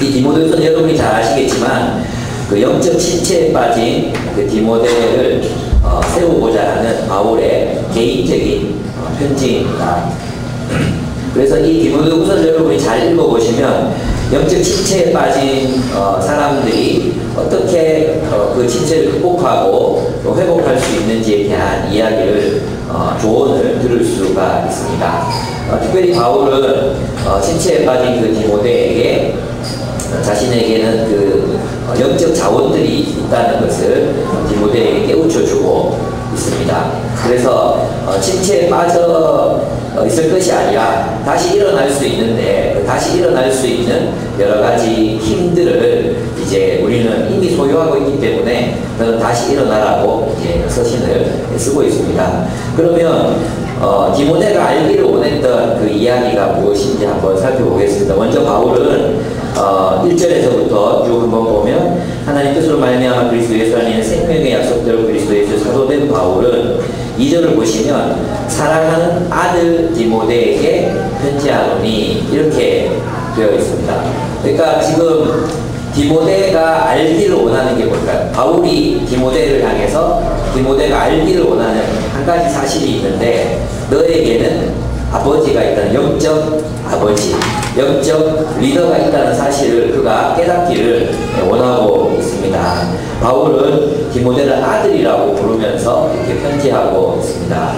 이 디모데후서는 여러분이 잘 아시겠지만 그 영적 침체에 빠진 그 디모데를 세우고자 하는 바울의 개인적인 편지입니다. 그래서 이 디모데후서를 여러분이 잘 읽어보시면 영적 침체에 빠진 사람들이 어떻게 그 침체를 극복하고 또 회복할 수 있는지에 대한 이야기를 조언을 들을 수가 있습니다. 특별히 바울은 침체에 빠진 그 디모데에게 자신에게는 그 영적 자원들이 있다는 것을 디모데에게 깨우쳐주고 있습니다. 그래서 침체에 빠져 있을 것이 아니라 다시 일어날 수 있는데, 다시 일어날 수 있는 여러 가지 힘들을 이제 우리는 이미 소유하고 있기 때문에 너는 다시 일어나라고 이제 서신을 쓰고 있습니다. 그러면 디모데가 알기를 원했던 그 이야기가 무엇인지 한번 살펴보겠습니다. 먼저 바울은 1절에서부터 쭉 한번 보면 하나님 뜻으로 말미암아 그리스도 예수 안에 생명의 약속대로 그리스도 예수 사도된 바울은 2절을 보시면 사랑하는 아들 디모데에게 편지하노니 이렇게 되어 있습니다. 그러니까 지금 디모데가 알기를 원하는 게 뭘까요? 바울이 디모데를 향해서 디모데가 알기를 원하는 한 가지 사실이 있는데, 너에게는 아버지가 있다는, 영적 아버지, 영적 리더가 있다는 사실을 그가 깨닫기를 원하고 있습니다. 바울은 디모데를 아들이라고 부르면서 이렇게 편지하고 있습니다.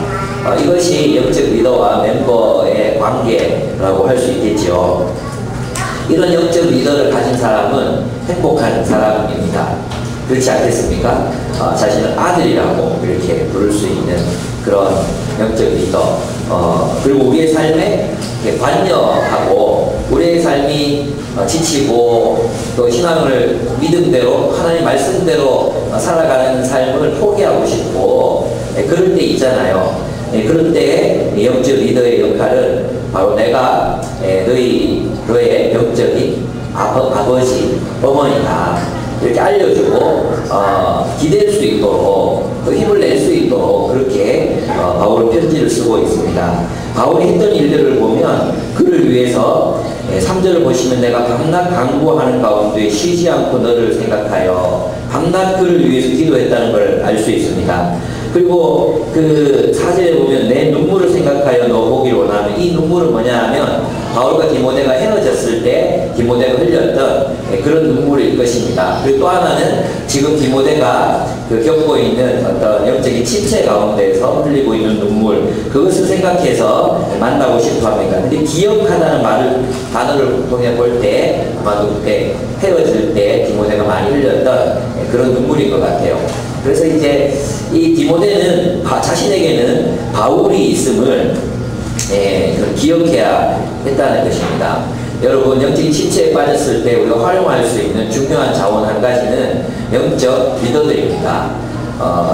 이것이 영적 리더와 멤버의 관계라고 할 수 있겠죠. 이런 영적 리더를 가진 사람은 행복한 사람입니다. 그렇지 않겠습니까? 자신을 아들이라고 이렇게 부를 수 있는 그런 영적 리더. 그리고 우리의 삶에 관여하고 우리의 삶이 지치고 또 신앙을 믿음대로 하나님 말씀대로 살아가는 삶을 포기하고 싶고 그럴 때 있잖아요. 그럴 때 영적 리더의 역할은 바로 내가 너의 영적인 아버지, 어머니다 이렇게 알려주고 기댈 수 있도록 힘을 낼 수 있도록 그렇게 바울은 편지를 쓰고 있습니다. 바울이 했던 일들을 보면 그를 위해서 3절을 보시면 내가 밤낮 간구하는 가운데 쉬지 않고 너를 생각하여 밤낮 그를 위해서 기도했다는 걸 알 수 있습니다. 그리고 그 4절에 보면 내 눈물을 생각하여 너 보기를 원하는, 이 눈물은 뭐냐 하면 바울과 디모데가 헤어졌을 때 디모데가 흘렸던 그런 눈물일 것입니다. 그리고 또 하나는 지금 디모데가 겪고 있는 어떤 영적인 침체 가운데에서 흘리고 있는 눈물, 그것을 생각해서 만나고 싶어 합니다. 근데 기억하다는 단어를 통해 볼 때 아마도 그때 헤어질 때 디모데가 많이 흘렸던 그런 눈물인 것 같아요. 그래서 이제 이 디모데는 자신에게는 바울이 있음을 기억해야 했다는 것입니다. 여러분, 영적인 침체에 빠졌을 때 우리가 활용할 수 있는 중요한 자원 한 가지는 영적 리더들입니다.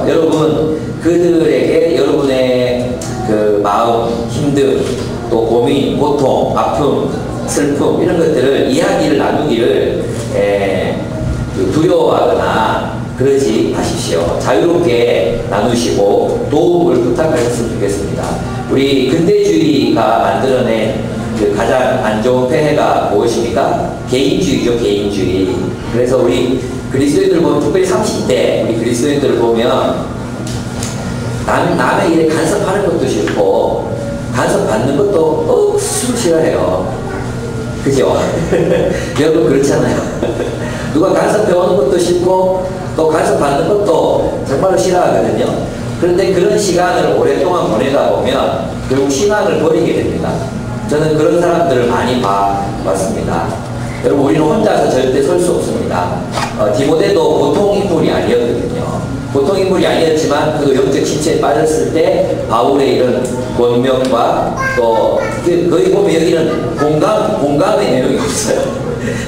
여러분, 그들에게 여러분의 그 마음, 힘듦, 또 고민, 고통, 아픔, 슬픔 이런 것들을 이야기를 나누기를 두려워하거나 그러지 마십시오. 자유롭게 나누시고 도움을 부탁하셨으면 좋겠습니다. 우리 근대주의가 만들어낸 그 가장 안 좋은 폐해가 무엇입니까? 개인주의죠, 개인주의. 그래서 우리 그리스도인들 보면, 특별히 30대 우리 그리스도인들을 보면 남의 일에 간섭하는 것도 싫고 간섭받는 것도 억수로 싫어해요. 그죠? 여러분 그렇잖아요. 누가 간섭해오는 것도 싫고 또 간섭받는 것도 정말로 싫어하거든요. 그런데 그런 시간을 오랫동안 보내다 보면 결국 신앙을 버리게 됩니다. 저는 그런 사람들을 많이 봐왔습니다. 여러분, 우리는 혼자서 절대 설 수 없습니다. 디모데도 보통 인물이 아니었거든요. 보통 인물이 아니었지만 그도 영적 침체에 빠졌을 때 바울의 이런 권면과 또 거기 보면 여기는 공감의 내용이 없어요.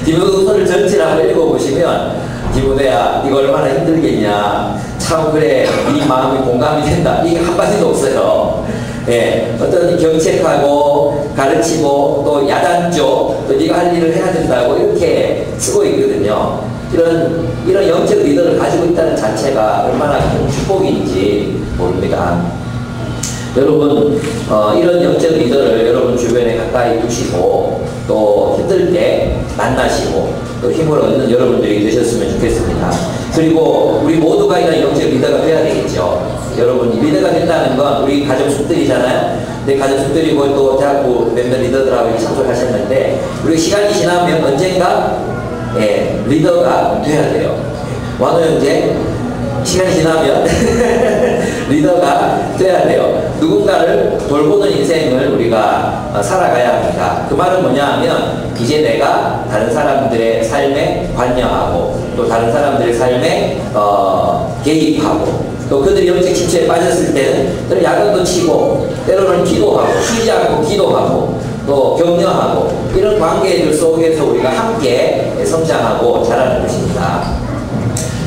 디모데후서를 전체를 한번 읽어보시면 디모데야 이거 얼마나 힘들겠냐, 참 그래 네 마음이 공감이 된다, 이게 한마디도 없어요. 예, 어떤 경책하고 가르치고 또 야단쪽 또 네가 할 일을 해야 된다고 이렇게 쓰고 있거든요. 이런 영적 리더를 가지고 있다는 자체가 얼마나 큰 축복인지 모릅니다. 여러분, 이런 영적 리더를 여러분 주변에 가까이 두시고 또 힘들 때 만나시고 또 힘을 얻는 여러분들이 되셨으면 좋겠습니다. 그리고 우리 모두가 이런 영적 리더가 돼야 되겠죠. 여러분이 리더가 된다는 건 우리 가정숙들이잖아요. 근데 가정숙들이고 또 대학부 몇몇 리더들하고 참석하셨는데 우리 시간이 지나면 언젠가 리더가 돼야 돼요. 완호 형제 시간이 지나면 리더가 돼야 돼요. 누군가를 돌보는 인생을 우리가 살아가야 합니다. 그 말은 뭐냐 하면 이제 내가 다른 사람들의 삶에 관여하고 또 다른 사람들의 삶에 개입하고 또 그들이 영적 침체에 빠졌을 때는 때로는 야단도 치고 때로는 기도하고 쉬지 않고 기도하고 또 격려하고 이런 관계들 속에서 우리가 함께 성장하고 자라는 것입니다.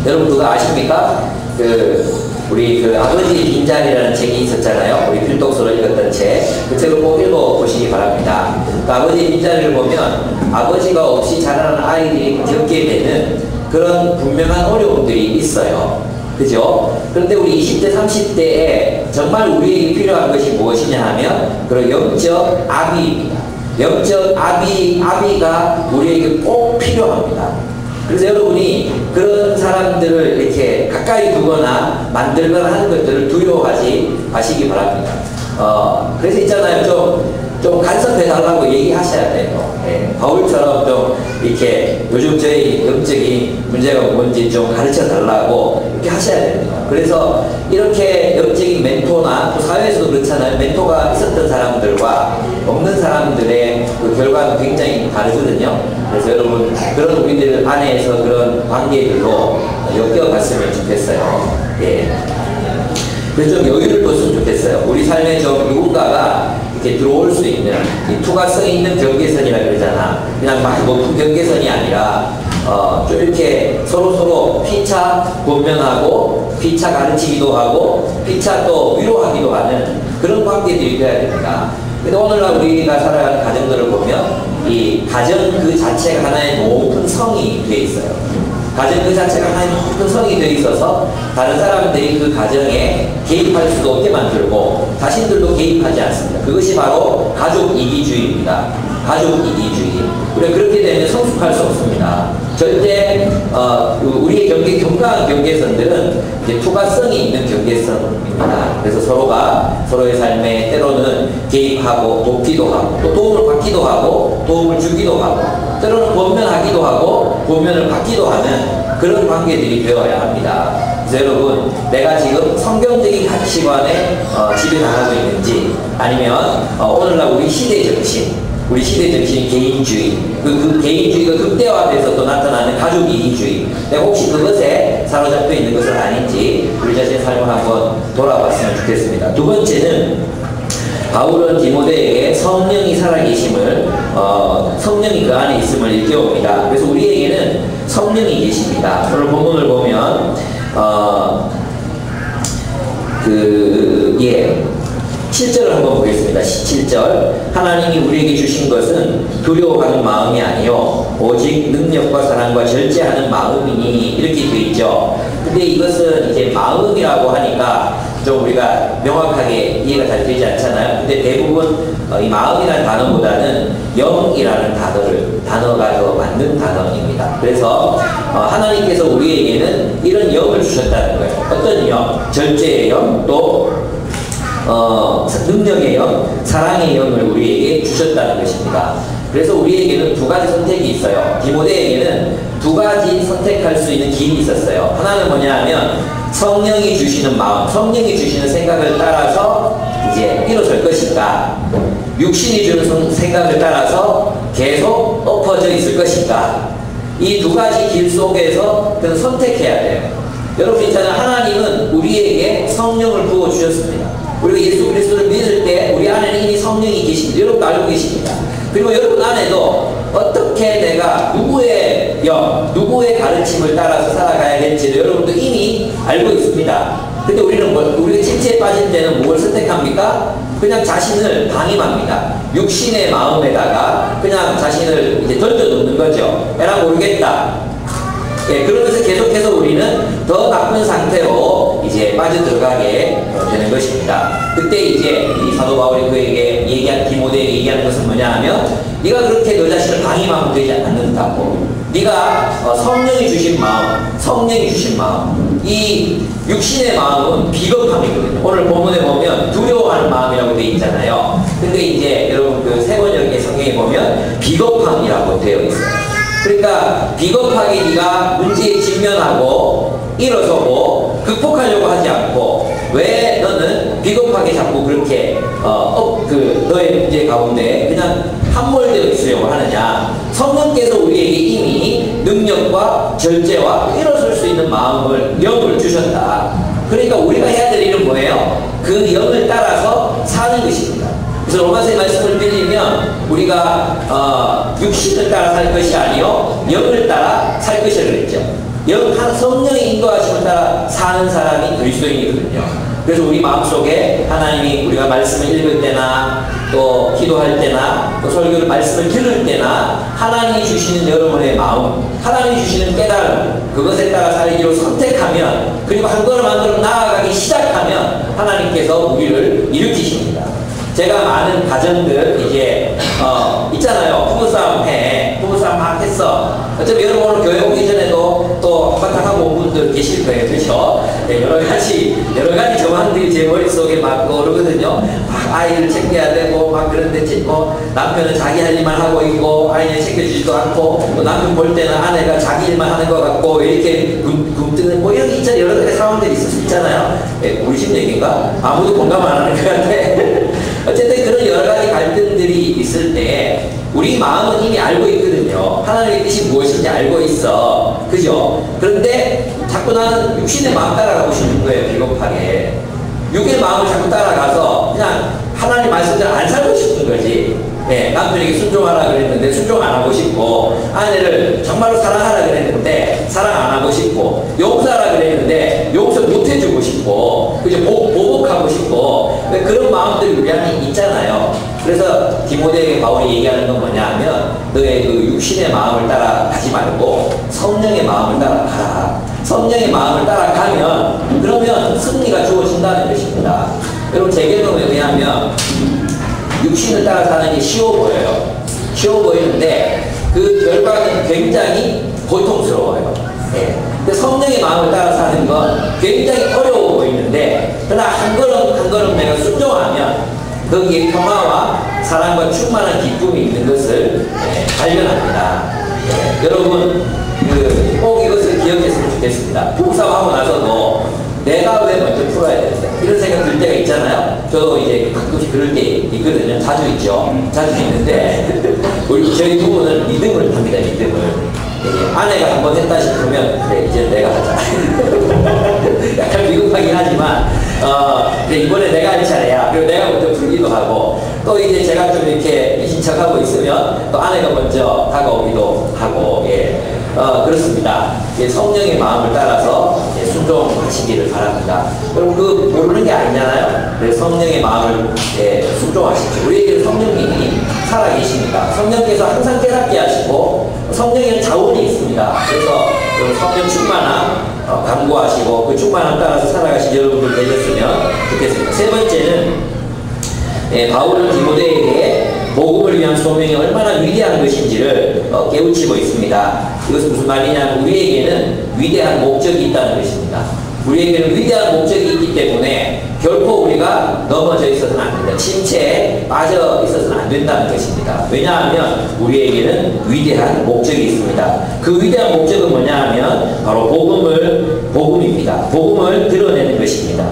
여러분 그거 아십니까? 우리 아버지의 빈자리라는 책이 있었잖아요. 우리 필독서로 읽었던 책. 그 책을 꼭 읽어보시기 바랍니다. 그 아버지의 빈자리를 보면 아버지가 없이 자라는 아이들이 겪게 되는 그런 분명한 어려움들이 있어요. 그죠? 그런데 우리 20대, 30대에 정말 우리에게 필요한 것이 무엇이냐 하면 그런 영적 아비입니다. 영적 아비가 우리에게 꼭 필요합니다. 그래서 여러분이 그런 사람들을 이렇게 가까이 두거나 만들거나 하는 것들을 두려워하지 마시기 바랍니다. 그래서 있잖아요. 좀 간섭해달라고 얘기하셔야 돼요. 바울처럼 좀 이렇게 요즘 저희 영적인 문제가 뭔지 좀 가르쳐 달라고 이렇게 하셔야 됩니다. 그래서 이렇게 영적인 멘토나 또 사회에서도 그렇잖아요. 멘토가 있었던 사람들과 없는 사람들의 그 결과는 굉장히 다르거든요. 그래서 여러분 그런 우리들 안에서 그런 관계들도 엮여갔으면 좋겠어요. 그래서 좀 여유를 뒀으면 좋겠어요. 우리 삶에 좀 누군가가 이렇게 들어올 수 있는 이 투과성 있는 경계선이라 그러잖아. 그냥 막 높은 경계선이 아니라 좀 이렇게 서로 피차 권면하고 피차 가르치기도 하고 피차 또 위로하기도 하는 그런 관계들이 되어야 됩니다. 근데 오늘날 우리가 살아가는 가정들을 보면 이 가정 그 자체가 하나의 높은 성이 되어 있어요. 가정 그 자체가 하나의 높은 성이 되어 있어서 다른 사람들이 그 가정에 개입할 수도 없게 만들고 자신들도 개입하지 않습니다. 그것이 바로 가족 이기주의입니다. 가족 이기주의. 우리가 그렇게 되면 성숙할 수 없습니다. 절대 우리의 건강한 경계선들은 이제 투과성이 있는 경계선입니다. 그래서 서로가 서로의 삶에 때로는 개입하고 돕기도 하고 또 도움을 받기도 하고 도움을 주기도 하고 때로는 권면하기도 하고 권면을 받기도 하는 그런 관계들이 되어야 합니다. 그래서 여러분 내가 지금 성경적인 가치관에 지배당하고 있는지 아니면 오늘날 우리 시대 정신 개인주의 그 개인주의가 극대화돼서 또 나타나는 가족 이기주의 내가 혹시 그것에 사로잡혀 있는 것은 아닌지 우리 자신의 삶을 한번 돌아봤으면 좋겠습니다. 두 번째는 바울은 디모데에게 성령이 살아계심을 성령이 그 안에 있음을 일깨웁니다. 그래서 우리에게는 성령이 계십니다. 오늘 본문을 보면 7절을 한번 보겠습니다. 7절 하나님이 우리에게 주신 것은 두려워하는 마음이 아니요 오직 능력과 사랑과 절제하는 마음이니 이렇게 되어 있죠. 근데 이것은 이제 마음이라고 하니까 좀 우리가 명확하게 이해가 잘 되지 않잖아요. 근데 대부분 이 마음이라는 단어보다는 영이라는 단어가 더 맞는 단어입니다. 그래서 하나님께서 우리에게는 이런 영을 주셨다는 거예요. 어떤 영? 절제의 영, 또 능력의 영, 사랑의 영을 우리에게 주셨다는 것입니다. 그래서 우리에게는 두 가지 선택이 있어요. 디모데에게는 두 가지 선택할 수 있는 길이 있었어요. 하나는 뭐냐 하면 성령이 주시는 마음, 성령이 주시는 생각을 따라서 이제 이루어질 것인가, 육신이 주는 생각을 따라서 계속 엎어져 있을 것인가, 이 두 가지 길 속에서 그는 선택해야 돼요. 여러분 있잖아요. 하나님은 우리에게 성령을 부어주셨습니다. 우리가 예수 그리스도를 믿을 때 우리 안에는 이미 성령이 계십니다. 여러분도 알고 계십니다. 그리고 여러분 안에도 어떻게 내가 누구의 영, 누구의 가르침을 따라서 살아가야 될지를 여러분도 이미 알고 있습니다. 근데 우리는 우리가 침체에 빠질 때는 뭘 선택합니까? 그냥 자신을 방임합니다. 육신의 마음에다가 그냥 자신을 이제 던져놓는 거죠. 에라 모르겠다. 그러면서 계속해서 우리는 더 나쁜 상태로 이제 빠져들어가게 되는 것입니다. 그때 이제 이 사도 바울이 그에게 디모데에게 얘기하는 것은 뭐냐 하면 네가 그렇게 너 자신을 방임하면 되지 않는다고. 네가 성령이 주신 마음, 이 육신의 마음은 비겁함이거든요. 오늘 본문에 보면 두려워하는 마음이라고 되어 있잖아요. 근데 이제 여러분 그 세번역의 성경에 보면 비겁함이라고 되어 있어요. 그러니까 비겁하게 네가 문제에 직면하고 일어서고 극복하려고 하지 않고, 왜 너는 비겁하게 자꾸 그렇게 너의 문제 가운데 그냥 함몰되어 있으려고 하느냐. 성령께서 우리에게 이미 능력과 절제와 일어설 수 있는 영을 주셨다. 그러니까 우리가 해야 될 일은 뭐예요? 그 영을 따라서 사는 것입니다. 그래서 로마서의 말씀을 빌리면 우리가 육신을 따라 살 것이 아니요 영을 따라 살 것이라 그랬죠. 성령의 인도하심을 따라 사는 사람이 그리스도인이거든요. 그래서 우리 마음속에 하나님이 우리가 말씀을 읽을 때나 또 기도할 때나 또 설교를 말씀을 들을 때나 하나님이 주시는 여러분의 마음, 하나님이 주시는 깨달음, 그것에 따라 살기로 선택하면, 그리고 한 걸음 한 걸음 나아가기 시작하면 하나님께서 우리를 일으키십니다. 제가 많은 가정들 이제 있잖아요. 부부싸움 막 했어. 어차피 여러분 오늘 교회 오기 전에도 또 한바탕 하고 온 분들 계실 거예요. 그렇죠? 네, 여러 가지 정황들이 제 머릿속에 막 오르거든요. 막 아이를 챙겨야 되고 막 그런데 뭐 남편은 자기 할 일만 하고 있고 아이를 챙겨주지도 않고, 또 남편 볼 때는 아내가 자기 일만 하는 것 같고 이렇게 굶뜨는 뭐 이런 있잖아요. 여러 가지 상황들이 있을 수 있잖아요. 네, 우리 집 얘기인가? 아무도 공감 안 하는 것 같아. 어쨌든 그런 여러 가지 갈등들이 있을 때 우리 마음은 이미 알고 있거든요. 하나님의 뜻이 무엇인지 알고 있어. 그죠? 그런데 자꾸 나는 육신의 마음 따라가고 싶은 거예요. 비겁하게. 육의 마음을 자꾸 따라가서 그냥 하나님 말씀대로 안 살고 싶은 거지. 네, 남편에게 순종하라 그랬는데 순종 안 하고 싶고, 아내를 정말로 사랑하라 그랬는데 사랑 안 하고 싶고, 용서하라 그랬는데 용서 못 해주고 싶고, 그죠? 보복하고 싶고, 그런 마음들이 우리 안에 있잖아요. 그래서 디모데에게 바울이 얘기하는 건 뭐냐 하면, 너의 그 육신의 마음을 따라가지 말고 성령의 마음을 따라가라. 성령의 마음을 따라가면 그러면 승리가 주어진다는 것입니다. 여러분, 제 경험에 의하면 육신을 따라 사는 게 쉬워 보여요. 쉬워 보이는데 그 결과는 굉장히 고통스러워요. 네. 근데 성령의 마음을 따라 사는 건 굉장히 어려워 보이는데, 그러나 한 걸음 한 걸음 내가 순종하면 거기에 평화와 사랑과 충만한 기쁨이 있는 것을 발견합니다. 여러분, 꼭 이것을 기억했으면 좋겠습니다. 부부싸움하고 나서도 내가 왜 먼저 풀어야 되는데 이런 생각 들 때가 있잖아요. 저도 이제 가끔씩 그럴 때 있거든요. 자주 있죠. 자주 있는데 저희 부부는 리듬을 탑니다. 리듬을. 아내가 한번 했다 싶으면 그래, 이제 내가 하자. 약간 비겁하긴 하지만 이번에 내가 할 차례야. 그리고 내가 먼저 풀기도 하고, 또 이제 제가 좀 이렇게 신청하고 있으면 또 아내가 먼저 다가오기도 하고, 그렇습니다. 성령의 마음을 따라서 순종하시기를 바랍니다. 여러분, 그 모르는 게 아니잖아요. 그래서 성령의 마음을 순종하십시오. 우리에게는 성령님이 살아계십니다. 성령께서 항상 깨닫게 하시고, 성령에는 자원이 있습니다. 그래서 성령 충만함 강구하시고 그 충만함 따라서 살아가신 여러분들 되셨으면 좋겠습니다. 세 번째는 바울은 디모데에게 복음을 위한 소명이 얼마나 위대한 것인지를 깨우치고 있습니다. 이것은 무슨 말이냐면 우리에게는 위대한 목적이 있다는 것입니다. 우리에게는 위대한 목적이 있기 때문에 결코 우리가 넘어져 있어서는 안 된다. 침체에 빠져 있어서는 안 된다는 것입니다. 왜냐하면 우리에게는 위대한 목적이 있습니다. 그 위대한 목적은 뭐냐 하면 바로 복음입니다. 복음을 드러내는 것입니다.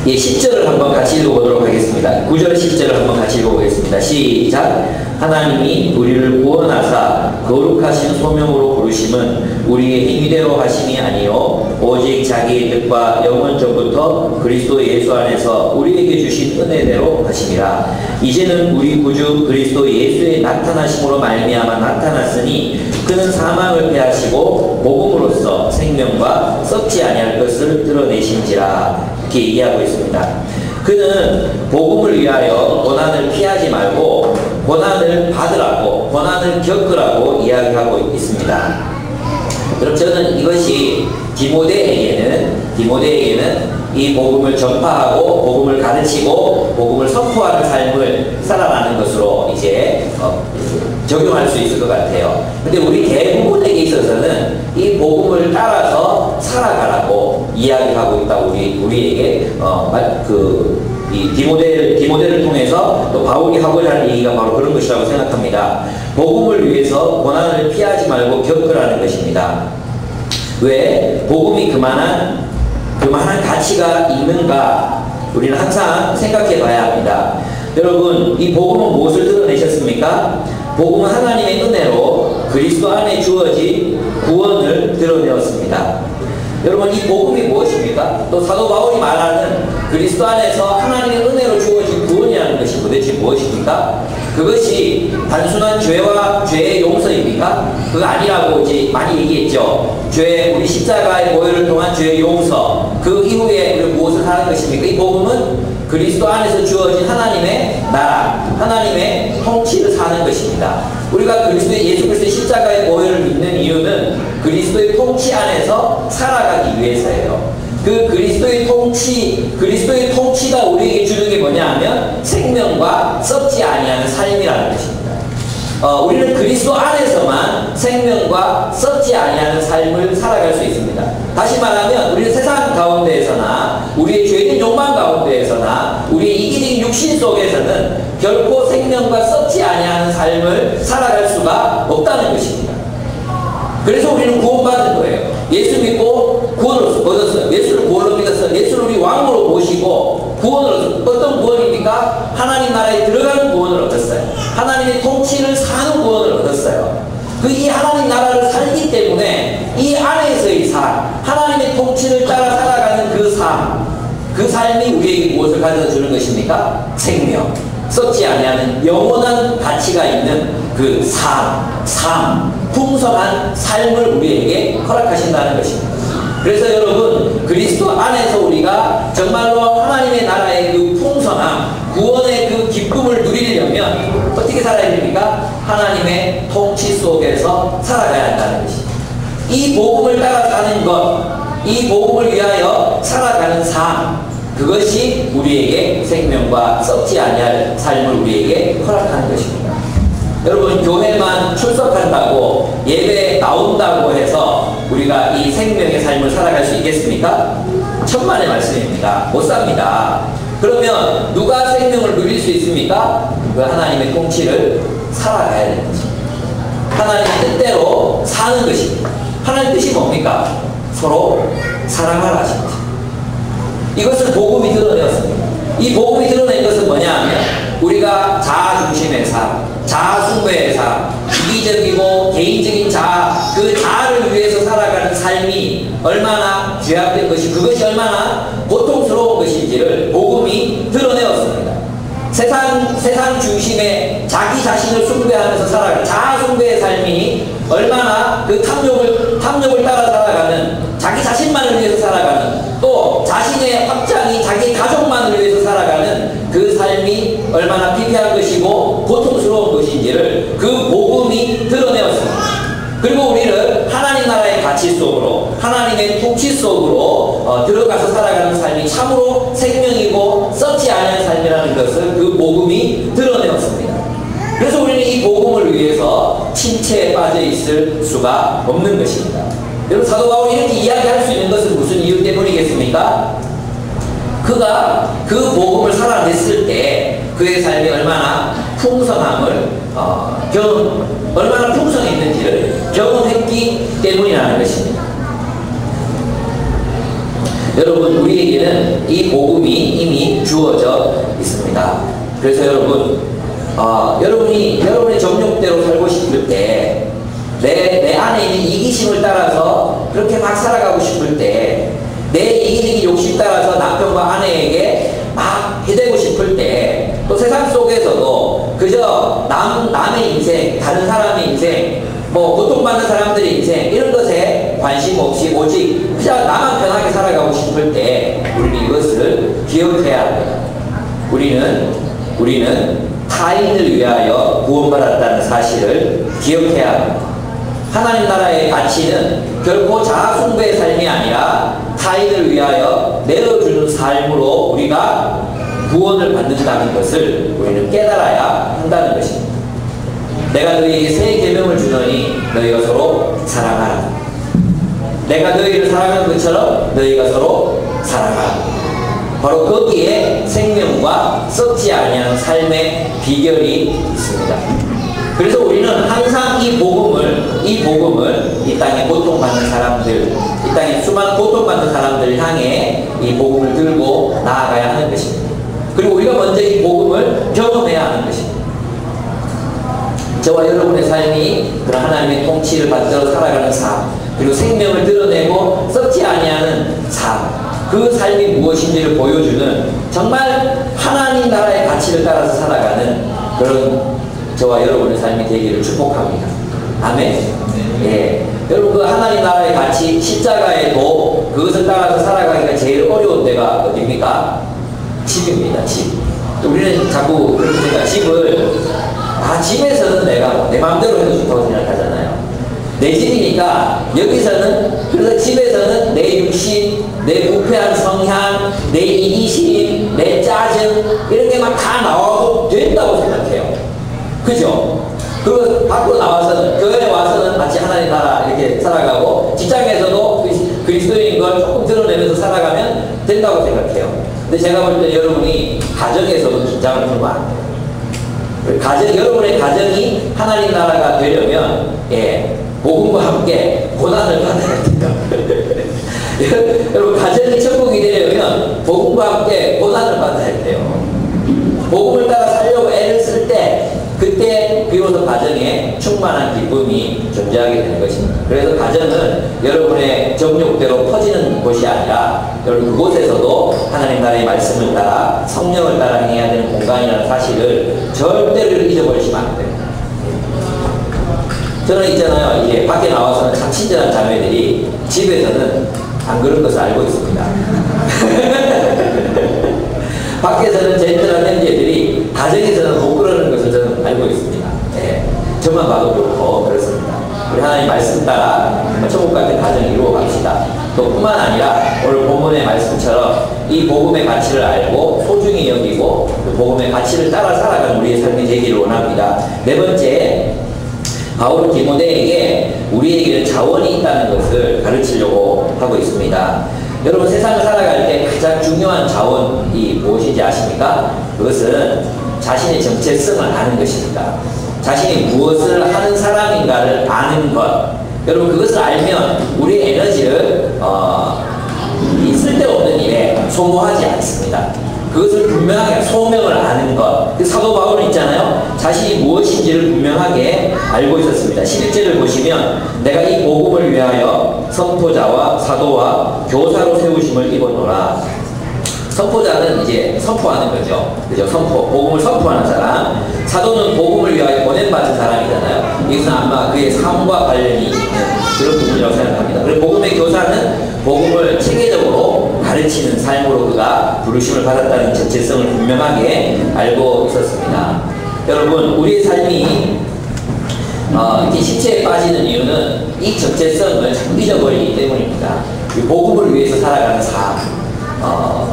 10절을 한번 같이 읽어보도록 하겠습니다. 9절 10절을 한번 같이 읽어보겠습니다. 시작. 하나님이 우리를 구원하사 거룩하신 소명으로 부르심은 우리의 힘이대로 하심이 아니요 오직 자기의 뜻과 영원 전부터 그리스도 예수 안에서 우리에게 주신 은혜대로 하심이라. 이제는 우리 구주 그리스도 예수의 나타나심으로 말미암아 나타났으니 그는 사망을 패하시고 복음으로써 생명과 썩지 아니할 것을 드러내신지라. 이렇게 얘기하고 있습니다. 그는 복음을 위하여 고난을 피하지 말고 고난을 받으라고, 고난을 겪으라고 이야기하고 있습니다. 그럼 저는 이것이 디모데에게는 이 복음을 전파하고 복음을 가르치고 복음을 선포하는 삶을 살아가는 것으로 이제 적용할 수 있을 것 같아요. 근데 우리 대부분에게 있어서는 이 복음을 따라서 살아가라고 이야기하고 있다. 우리에게 이 디모데를 통해서 또 바울이 하고자 하는 얘기가 바로 그런 것이라고 생각합니다. 복음을 위해서 고난을 피하지 말고 겪으라는 것입니다. 왜 복음이 그만한 가치가 있는가 우리는 항상 생각해 봐야 합니다. 여러분, 이 복음은 무엇을 드러내셨습니까? 복음은 하나님의 은혜로 그리스도 안에 주어진 구원을 드러내었습니다. 여러분, 이 복음이 무엇입니까? 또 사도 바울이 말하는 그리스도 안에서 하나님의 은혜로 주어진 구원이라는 것이 도대체 무엇입니까? 그것이 단순한 죄의 용서입니까? 그거 아니라고 이제 많이 얘기했죠. 우리 십자가의 보혈을 통한 죄의 용서, 그 이후에 우리 무엇을 하는 것입니까? 이 복음은 그리스도 안에서 주어진 하나님의 나라, 하나님의 통치를 사는 것입니다. 우리가 예수 그리스도의 십자가의 보혈을 믿는 이유는 그리스도의 통치 안에서 살아가기 위해서예요. 그 그리스도의 통치가 우리에게 주는 게 뭐냐 하면 생명과 썩지 아니하는 삶이라는 것입니다. 우리는 그리스도 안에서만 생명과 썩지 아니하는 삶을 살아갈 수 있습니다. 다시 말하면 우리는 세상 가운데에서나 우리의 죄된 욕망 가운데에서나 우리의 이기적인 육신 속에서는 결코 생명과 썩지 아니하는 삶을 살아갈 수가 없다는 것입니다. 그래서 우리는 구원받은 거예요. 예수 믿고 구원을 얻었어요. 예수를 구원으로 믿었어요. 예수를 우리 왕으로 모시고 구원을 얻었어요. 어떤 구원입니까? 하나님 나라에 들어가는 구원을 얻었어요. 하나님의 통치를 사는 구원을 얻었어요. 이 하나님 나라를 살기 때문에 이 안에서의 삶, 하나님의 통치를 따라 살아가는 그 삶이 우리에게 무엇을 가져다 주는 것입니까? 생명, 썩지 아니하는 영원한 가치가 있는 그 풍성한 삶을 우리에게 허락하신다는 것입니다. 그래서 여러분, 그리스도 안에서 우리가 정말로 하나님의 나라의 그 풍성함, 구원의 그 기쁨을 누리려면 어떻게 살아야 됩니까? 하나님의 통치 속에서 살아가야 한다는 것입니다. 이 복음을 따라 사는 것, 이 복음을 위하여 살아가는 삶, 그것이 우리에게 생명과 썩지 아니할 삶을 우리에게 허락하는 것입니다. 여러분, 교회만 출석한다고 예배에 나온다고 해서 우리가 이 생명의 삶을 살아갈 수 있겠습니까? 천만의 말씀입니다. 못 삽니다. 그러면 누가 생명을 누릴 수 있습니까? 그 하나님의 통치를 살아가야 되는 것입니다. 하나님의 뜻대로 사는 것입니다. 하나님의 뜻이 뭡니까? 서로 사랑하라 하신 것입니다. 이것을 복음이 드러내었습니다. 이 복음이 드러낸 것은 뭐냐 하면 우리가 자아 중심의 삶, 자아 숭배의 삶, 이기적이고 개인적인 자아, 그 자아를 위해서 살아가는 삶이 얼마나 죄악된 것이, 그것이 얼마나 고통스러운 것인지를 복음이 드러내었습니다. 세상 중심의 자기 자신을 숭배하면서 살아가는 자아 숭배의 삶이 얼마나 그 탐욕을 따라 살아가는, 자기 자신만을 위해서 살아가는, 또 자신의 확장이 자기 가족만을 위해서 살아가는 그 삶이 얼마나 피폐한 것이고 고통스러운 것인지를 그 복음이 드러내었습니다. 그리고 우리를 하나님 나라의 가치 속으로, 하나님의 통치 속으로 들어가서 살아가는 삶이 참으로 생명이고 썩지 않은 삶이라는 것을 그 복음이 드러내었습니다. 그래서 우리는 이 복음을 위해서 침체에 빠져 있을 수가 없는 것입니다. 여러분, 사도 바울이 이렇게 이야기할 수 있는 것은 무슨 이유 때문이겠습니까? 그가 그 복음을 살아냈을 때 그의 삶이 얼마나 풍성함을 얼마나 풍성했는지를 경험했기 때문이라는 것입니다. 여러분, 우리에게는 이 복음이 이미 주어져 있습니다. 그래서 여러분의 정욕대로 살고 싶을 때, 내 안에 있는 이기심을 따라서 그렇게 막 살아가고 싶을 때, 내 이기적인 욕심 따라서 남편과 아내에게 막 해대고 싶을 때, 또 세상 속에서도 그저 남의 인생, 다른 사람의 인생, 고통받는 사람들의 인생, 이런 것에 관심 없이 오직 그냥 나만 편하게 살아가고 싶을 때 우리는 이것을 기억해야 합니다. 우리는 타인을 위하여 구원받았다는 사실을 기억해야 합니다. 하나님 나라의 가치는 결코 자아 숭배의 삶이 아니라 타인을 위하여 내어주는 삶으로 우리가 구원을 받는다는 것을 우리는 깨달아야 한다는 것입니다. 내가 너희에게 새 계명을 주노니 너희가 서로 사랑하라. 내가 너희를 사랑하는 것처럼 너희가 서로 사랑하라. 바로 거기에 생명과 썩지 아니하는 삶의 비결이 있습니다. 그래서 우리는 항상 이 복음을 이 땅에 고통받는 사람들, 이 땅에 수많은 고통받는 사람들을 향해 이 복음을 들고 나아가야 하는 것입니다. 그리고 우리가 먼저 이 복음을 경험해야 하는 것입니다. 저와 여러분의 삶이 그런 하나님의 통치를 받들어 살아가는 삶, 그리고 생명을 드러내고 썩지 아니하는 삶, 그 삶이 무엇인지를 보여주는 정말 하나님 나라의 가치를 따라서 살아가는 그런 저와 여러분의 삶이 되기를 축복합니다. 아멘. 예. 여러분, 그 하나님 나라의 가치, 십자가의 도, 그것을 따라서 살아가기가 제일 어려운 데가 어디입니까? 집입니다. 집. 우리는 자꾸 그렇게 생각, 집에서는 내가 내 마음대로 해도 좋다고 생각하잖아요. 내 집이니까 여기서는, 그래서 집에서는 내 육신, 내 부패한 성향, 내 이기심, 내 짜증, 이런 게 막 다 나와도 된다고 생각해요. 그죠? 그리고 밖으로 나와서는, 교회에 와서는 마치 하나님 나라 이렇게 살아가고, 직장에서도 그리스도인 걸 조금 드러내면서 살아가면 된다고 생각해요. 근데 제가 볼 때 여러분이 가정에서도 긴장을 풀면 안 돼요. 여러분의 가정이 하나님 나라가 되려면, 복음과 함께 고난을 받아야 돼요. 여러분, 가정이 천국이 되려면 복음과 함께 고난을 받아야 돼요. 복음을 따라 살려고 애를 쓸 때, 그때 비로소 가정에 충만한 기쁨이 존재하게 되는 것입니다. 그래서 가정은 여러분의 정욕대로 퍼지는 곳이 아니라 여러분 그곳에서도 하나님 나라의 말씀을 따라 성령을 따라 행해야 되는 공간이라는 사실을 절대로 잊어버리시면 안 됩니다. 저는 있잖아요, 이게 밖에 나와서는 참 친절한 자매들이 집에서는 안 그런 것을 알고 있습니다. 밖에서는 젠틀한 형제들이 가정에서는 못 그러는 것을 저는 알고 있습니다. 저만 봐도 그렇고 그렇습니다. 우리 하나님 말씀 따라 천국 같은 가정을 이루어 갑시다. 또 뿐만 아니라 오늘 본문의 말씀처럼 이 복음의 가치를 알고 소중히 여기고 그 복음의 가치를 따라 살아가는 우리의 삶이 되기를 원합니다. 네 번째, 바울은 디모데에게 우리에게는 자원이 있다는 것을 가르치려고 하고 있습니다. 여러분, 세상을 살아갈 때 가장 중요한 자원이 무엇인지 아십니까? 그것은 자신의 정체성을 아는 것입니다. 자신이 무엇을 하는 사람인가를 아는 것. 여러분, 그것을 알면 우리의 에너지를 이 쓸데없는 일에 소모하지 않습니다. 그것을 분명하게 소명을 아는 것. 그 사도 바울은 있잖아요, 자신이 무엇인지를 분명하게 알고 있었습니다. 11절을 보시면 내가 이 복음을 위하여 선포자와 사도와 교사로 세우심을 입었노라. 선포자는 이제 선포하는 거죠. 그죠? 복음을 선포하는 사람. 사도는 복음을 위하여 보냄받은 사람이잖아요. 이것은 아마 그의 삶과 관련이 있는 그런 부분이라고 생각합니다. 그리고 복음의 교사는 복음을 체계적으로 가르치는 삶으로 그가 부르심을 받았다는 정체성을 분명하게 알고 있었습니다. 여러분, 우리의 삶이 이렇게 실체에 빠지는 이유는 이 정체성을 자꾸 잊어버리기 때문입니다. 이 복음을 위해서 살아가는 삶,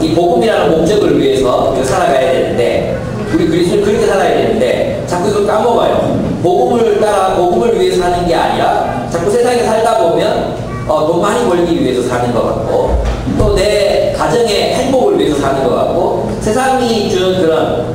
이 복음이라는 목적을 위해서 우리가 살아가야 되는데, 우리 그리스도는 그렇게 살아야 되는데 자꾸 이걸 까먹어요. 복음을 따라 복음을 위해서 사는 게 아니라 자꾸 세상에 살다 보면 돈 많이 벌기 위해서 사는 것 같고, 또 내 가정의 행복을 위해서 사는 것 같고, 세상이 주는 그런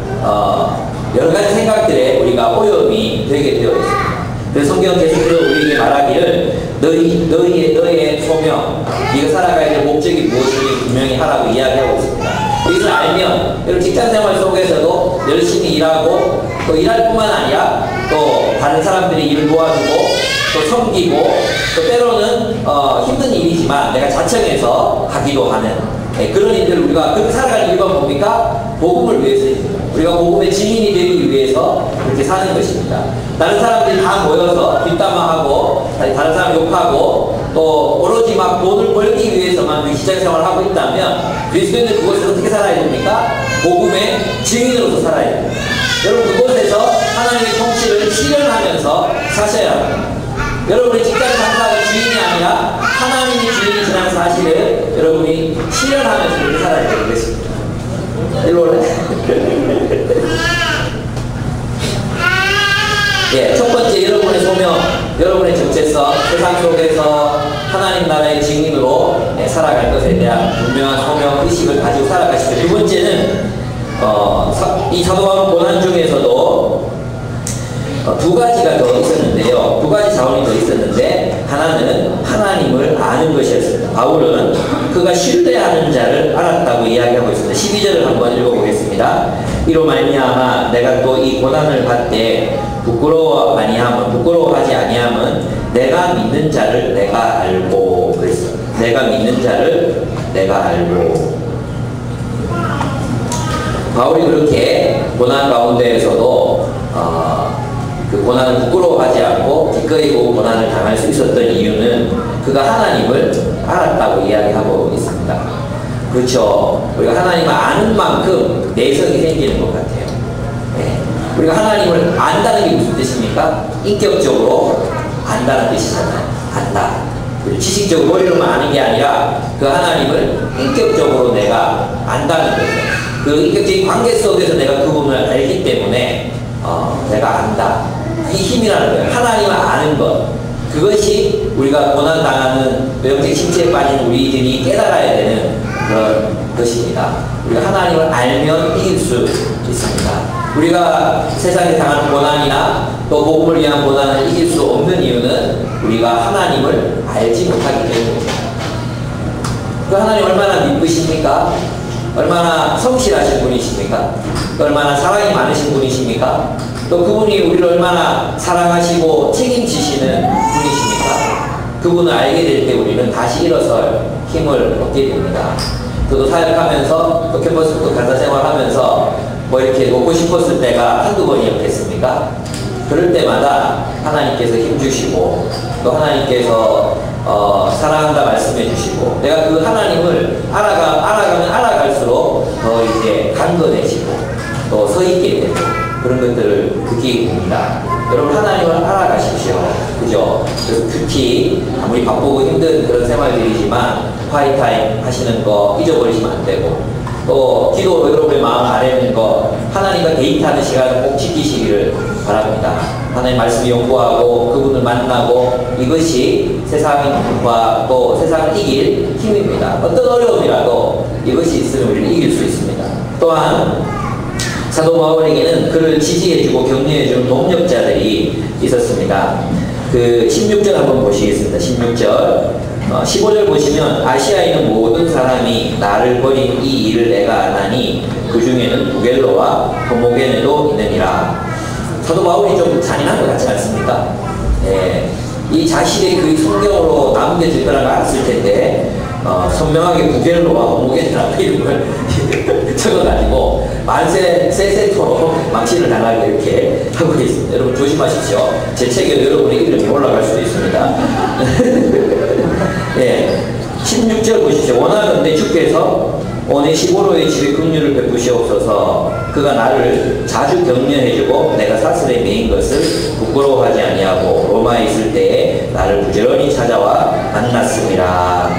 여러 가지 생각들에 우리가 오염이 되게 되어 있습니다. 그래서 성경은 계속해서 우리에게 말하기를 너의 소명, 네가 살아가야 될 목적이 무엇인지 분명히 하라고 이야기하고 있습니다. 이것을 알면 여러분 직장생활 속에서도 열심히 일하고, 또 일할 뿐만 아니라 또 다른 사람들이 일을 도와주고 또 섬기고, 또 때로는 힘든 일이지만 내가 자청해서 하기도 하는 그런 일들을 우리가 그렇게 살아가는 이유가 뭡니까? 복음을 위해서입니다. 우리가 복음의 증인이 되기 위해서 그렇게 사는 것입니다. 다른 사람들이 다 모여서 뒷담화하고 다른 사람 욕하고 또 오로지 막 돈을 벌기 위해서만 직장생활을 하고 있다면 그리스도인은 그곳에서 어떻게 살아야 됩니까? 복음의 증인으로서 살아야 됩니다. 여러분, 그곳에서 하나님의 통치를 실현하면서 사셔야 합니다. 여러분의 직장 상사가 주인이 아니라 하나님이 주인이시라는 사실을 여러분이 실현하면서 이렇게 살아야 되는 것입니다. 일로 올래? 예, 첫 번째 여러분의 소명, 여러분의 정체성, 세상 속에서 하나님 나라의 증인으로 살아갈 것에 대한 분명한 소명, 의식을 가지고 살아가시고, 두 번째는 이 사도 바울 고난 중에서도 두 가지가 더 있었는데요. 두 가지 자원이 더 있었는데, 하나는 하나님을 아는 것이었습니다. 바울은 그가 신뢰하는 자를 알았다고 이야기하고 있습니다. 12절을 한번 읽어보겠습니다. 이로 말미암아 내가 또 이 고난을 받되 부끄러워하지 아니함은 내가 믿는 자를 내가 알고, 그랬어요. 내가 믿는 자를 내가 알고. 바울이 그렇게 고난 가운데에서도 그 고난을 부끄러워하지 않고 기꺼이 그 고난을 당할 수 있었던 이유는 그가 하나님을 알았다고 이야기하고 있습니다. 그렇죠. 우리가 하나님을 아는 만큼 내성이 생기는 것 같아요. 네. 우리가 하나님을 안다는 게 무슨 뜻입니까? 인격적으로 안다는 뜻이잖아요. 안다. 지식적으로 머리로만 아는 게 아니라 그 하나님을 인격적으로 내가 안다는 거죠. 그 인격적인 관계 속에서 내가 그분을 알기 때문에 내가 안다. 이 힘이라는 거예요. 하나님을 아는 것. 그것이 우리가 고난당하는 영적 침체에 빠진 우리들이 깨달아야 되는 그런 것입니다. 우리가 하나님을 알면 이길 수 있습니다. 우리가 세상에 당하는 고난이나 또 복음을 위한 고난을 이길 수 없는 이유는 우리가 하나님을 알지 못하기 때문입니다. 그 하나님 얼마나 미쁘십니까? 얼마나 성실하신 분이십니까? 얼마나 사랑이 많으신 분이십니까? 또 그분이 우리를 얼마나 사랑하시고 책임지시는 분이십니까? 그분을 알게 될 때 우리는 다시 일어설 힘을 얻게 됩니다. 저도 사역하면서 또 캠퍼스도 간사 생활하면서 뭐 이렇게 놓고 싶었을 때가 한두 번이었겠습니까? 그럴 때마다 하나님께서 힘주시고 또 하나님께서 사랑한다 말씀해 주시고, 내가 그 하나님을 알아가면 알아갈수록 더 이제 강건해지고 또 서 있게 되고 그런 것들을 느끼게 됩니다. 여러분, 하나님을 알아가십시오. 그죠? 그래서 특히 아무리 바쁘고 힘든 그런 생활들이지만 화이트타임 하시는 거 잊어버리시면 안 되고, 또 기도로 여러분의 마음 아뢰는 거, 하나님과 데이트하는 시간을 꼭 지키시기를 바랍니다. 하나님 말씀 연구하고 그분을 만나고, 이것이 세상과 또 세상을 이길 힘입니다. 어떤 어려움이라도 이것이 있으면 우리는 이길 수 있습니다. 또한 사도 바울에게는 그를 지지해주고 격려해주는 동력자들이 있었습니다. 그 16절 한번 보시겠습니다. 16절 15절 보시면, 아시아에 있는 모든 사람이 나를 버린 이 일을 내가 아나니 그 중에는 부겔로와 호모게네도 있느니라. 사도 바울이 좀 잔인한 것 같지 않습니까? 예, 이 자신의 그 성경으로 남겨질 거라고 알았을 텐데 선명하게 부겔로와 호모게네라는 이름을 적어가지고 만세 세세토로 망신을 당하게 이렇게 하고 있습니다. 여러분 조심하십시오. 제 책에 여러분의 이름이 올라갈 수도 있습니다. 네, 16절 보십시오. 원하건대 주께서 오네시보로의 집에 긍휼을 베푸시옵소서. 그가 나를 자주 격려해주고 내가 사슬에 매인 것을 부끄러워하지 아니하고 로마에 있을 때에 나를 부지런히 찾아와 만났습니다.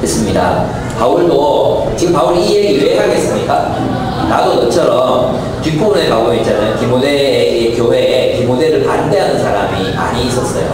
됐습니다. 바울도, 지금 바울이 이 얘기 왜 하겠습니까? 나도 너처럼 뒷부분에 가고 있잖아요. 디모데의 교회에 디모데를 반대하는 사람이 많이 있었어요.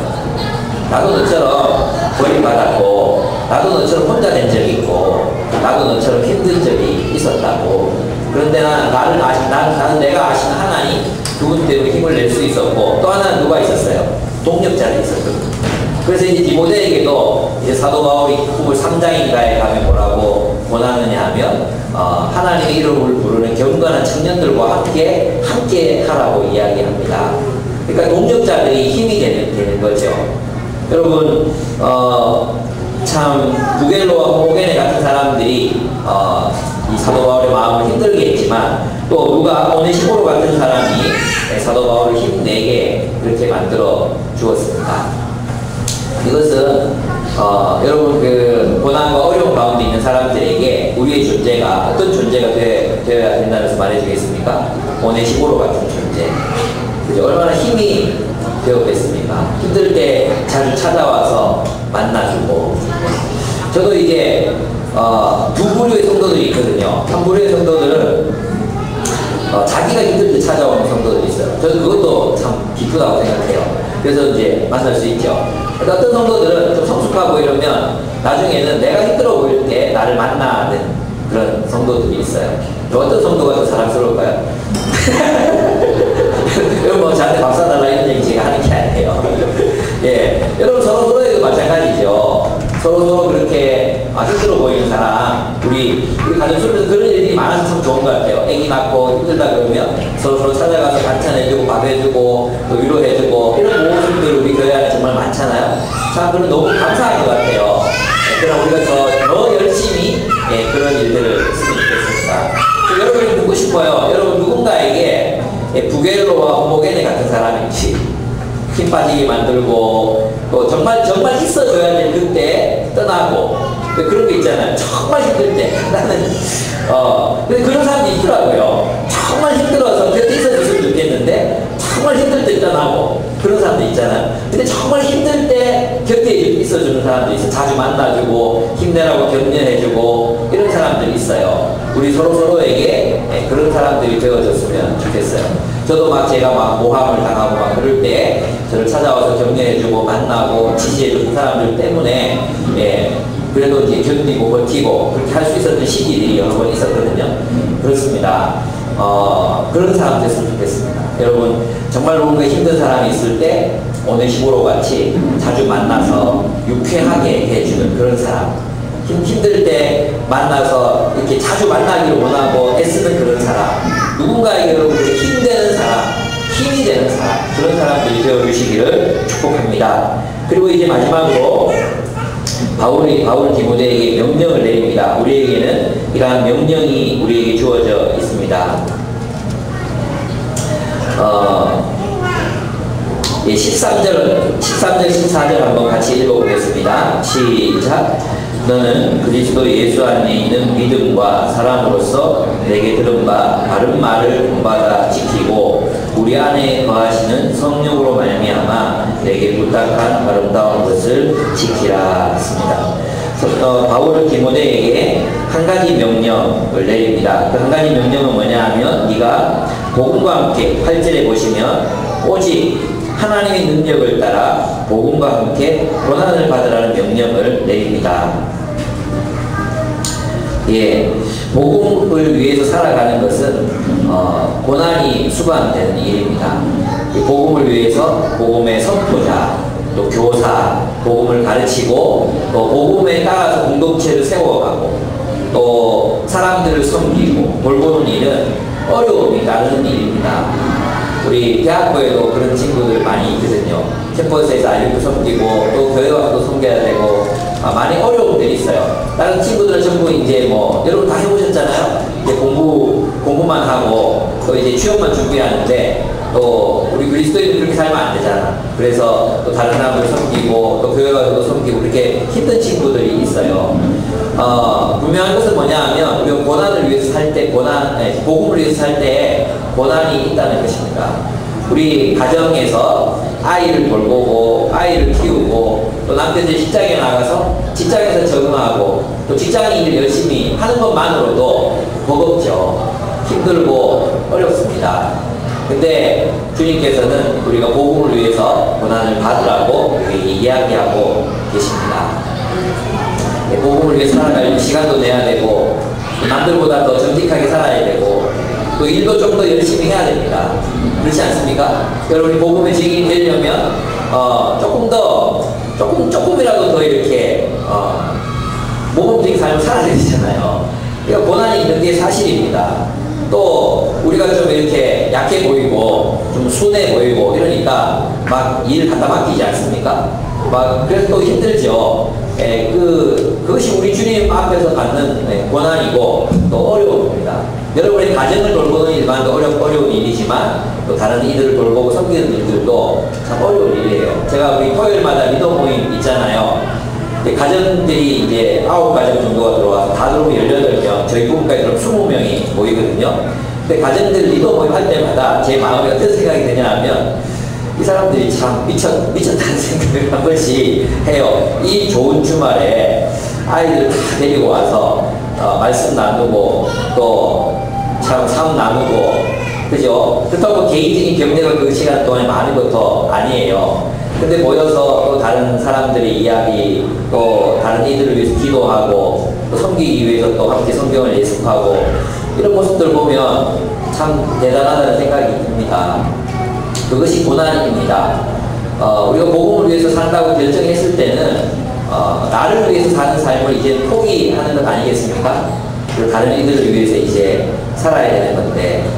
나도 너처럼 버림받았고, 나도 너처럼 혼자 된 적이 있고, 나도 너처럼 힘든 적이 있었다고. 그런데 나는 내가 아시는 하나님, 그분 때문에 힘을 낼 수 있었고, 또 하나는 누가 있었어요? 동력자가 있었거든요. 그래서 이제 디모데에게도 이제 사도 바울이 후물 3장인가에 가면 뭐라고 권하느냐 하면, 하나님의 이름을 부르는 경건한 청년들과 함께 하라고 이야기합니다. 그러니까 동력자들이 힘이 되는 거죠. 여러분, 참 부겔로와 호모게네 같은 사람들이 이 사도 바울의 마음을 힘들게 했지만, 또 누가 오네시보로 같은 사람이 사도 바울을 힘내게 그렇게 만들어 주었습니다. 이것은 여러분 그 고난과 어려움 가운데 있는 사람들에게 우리의 존재가 어떤 존재가 되어야 된다는 것을 말해주겠습니까? 오네시보로 같은 존재. 그죠? 얼마나 힘이 되었겠습니까? 힘들 때 자주 찾아와서 만나주고. 저도 이제 두 부류의 성도들이 있거든요. 한 부류의 성도들은 자기가 힘들 때 찾아오는 성도들이 있어요. 저는 그것도 참 기쁘다고 생각해요. 그래서 이제 만날 수 있죠. 어떤 성도들은 좀 성숙하고 이러면 나중에는 내가 힘들어 보일 때 나를 만나는 그런 성도들이 있어요. 어떤 성도가 더 사랑스러울까요? 여러분 뭐 저한테 밥 사달라 이런 얘기 제가 하는 게 아니에요. 예, 여러분 서로에도 마찬가지죠. 서로 그렇게 힘들어 보이는 사람, 우리 가정 속에서 그런 일들이 많아서 참 좋은 것 같아요. 애기 낳고 힘들다 그러면 서로 찾아가서 반찬해주고 밥 해주고 또 위로해주고 이런 모습들 우리 교회 안에 정말 많잖아요. 참 그런 너무 감사한 것 같아요. 그럼 우리가 더 열심히 그런 일들을 했으면 좋겠습니다. 여러분이 묻고 싶어요. 여러분 누군가에게 부겔로와 호모게네 같은 사람인지 힘 빠지게 만들고 또 정말 있어줘야 될 그때 떠나고 그런 게 있잖아요. 정말 힘들 때 나는 근데 그런 사람도 있더라고요. 정말 힘들어서 곁에 있어줬으면 좋겠는데 정말 힘들 때 떠나고 그런 사람도 있잖아요. 근데 정말 힘들 때 곁에 있어주는 사람도 있어요. 자주 만나주고 힘내라고 격려해주고 이런 사람들이 있어요. 우리 서로에게 그런 사람들이 되어줬으면 좋겠어요. 저도 제가 모함을 당하고 그럴 때 저를 찾아와서 격려해주고 만나고 지지해주는 사람들 때문에 그래도 이제 견디고 버티고 그렇게 할 수 있었던 시기들이 여러 번 있었거든요. 그렇습니다. 그런 사람 됐으면 좋겠습니다. 여러분 정말 뭔가 힘든 사람이 있을 때 오늘 시보로 같이 자주 만나서 유쾌하게 해주는 그런 사람, 힘들 때 만나서 이렇게 자주 만나기를 원하고 애쓰는 그런 사람, 누군가에게 여러분 힘되는 사람, 힘이 되는 사람, 그런 사람들이 되어주시기를 축복합니다. 그리고 이제 마지막으로 바울은 디모데에게 명령을 내립니다. 우리에게는 이러한 명령이 우리에게 주어져 있습니다. 13절, 14절 한번 같이 읽어보겠습니다. 시작. 너는 그리스도 예수 안에 있는 믿음과 사랑으로서 내게 들은 바 바른 말을 본받아 지키고 우리 안에 거하시는 성령으로 말미암아 내게 부탁한 아름다운 것을 지키라 했습니다. 바울은 디모데에게 한 가지 명령을 내립니다. 그 한 가지 명령은 뭐냐 하면 네가 복음과 함께 8절에 보시면 오직 하나님의 능력을 따라 복음과 함께 고난을 받으라는 명령을 내립니다. 복음을 위해서 살아가는 것은 고난이 수반되는 일입니다. 복음을 위해서 복음의 선포자, 또 교사, 복음을 가르치고 또 복음에 따라서 공동체를 세워가고 또 사람들을 섬기고 돌보는 일은 어려움이 따르는 일입니다. 우리 대학교에도 그런 친구들 많이 있거든요. 캠퍼스에서 아이들도 섬기고 또 교회 가서도 섬겨야 되고 많이 어려움들이 있어요. 다른 친구들은 전부 이제 여러분 다 해보셨잖아요. 이제 공부만 하고 또 이제 취업만 준비하는데 또 우리 그리스도인은 그렇게 살면 안 되잖아. 그래서 또 다른 사람들 섬기고 또 교회 가서도 섬기고 그렇게 힘든 친구들이 있어요. 분명한 것은 뭐냐 하면 우리가 고난을 위해서 살 때 복음을 위해서 살 때 고난이 있다는 것입니다. 우리 가정에서 아이를 돌보고 아이를 키우고 또 남편들이 직장에 나가서 직장에서 적응하고 또 직장인을 열심히 하는 것만으로도 버겁죠. 힘들고 어렵습니다. 근데 주님께서는 우리가 복음을 위해서 고난을 받으라고 이야기하고 계십니다. 복음을 위해 살아가려면 시간도 내야 되고 남들보다 더 정직하게 살아야 되고 또 일도 좀 더 열심히 해야 됩니다. 그렇지 않습니까? 여러분이 복음의 증인이 되려면 조금이라도 더 이렇게 모범적인 삶을 살아야 되잖아요. 그러니까 고난이 있는 게 사실입니다. 또 우리가 좀 이렇게 약해 보이고 좀 순해 보이고 이러니까 막 일 갖다 맡기지 않습니까? 그래서 또 힘들죠. 그것이 우리 주님 앞에서 받는 고난이고 또 어려움입니다. 여러분의 가정을 돌보는 일만도 어려운 일이지만 또 다른 이들을 돌보고 섬기는 일들도 참 어려운 일이에요. 제가 우리 토요일마다 믿음 모임 있잖아요. 가정들이 이제 9가정 정도가 들어와서 다 들어오면 18명, 저희 부부까지 들어오면 20명이 모이거든요. 근데 가정들 리더 모임 할 때마다 제 마음에 어떤 생각이 드냐 하면 이 사람들이 참 미쳤다는 생각을 한 번씩 해요. 이 좋은 주말에 아이들 다 데리고 와서 말씀 나누고 또 참 삶 나누고, 그죠? 그렇다고 개인적인 경력을 그 시간 동안에 많은 것도 아니에요. 근데 모여서 또 다른 사람들의 이야기, 또 다른 이들을 위해서 기도하고, 또 섬기기 위해서 또 함께 성경을 예습하고, 이런 모습들 보면 참 대단하다는 생각이 듭니다. 그것이 고난입니다. 우리가 복음을 위해서 산다고 결정했을 때는 나를 위해서 사는 삶을 이제 포기하는 것 아니겠습니까? 그리고 다른 이들을 위해서 이제 살아야 되는 건데,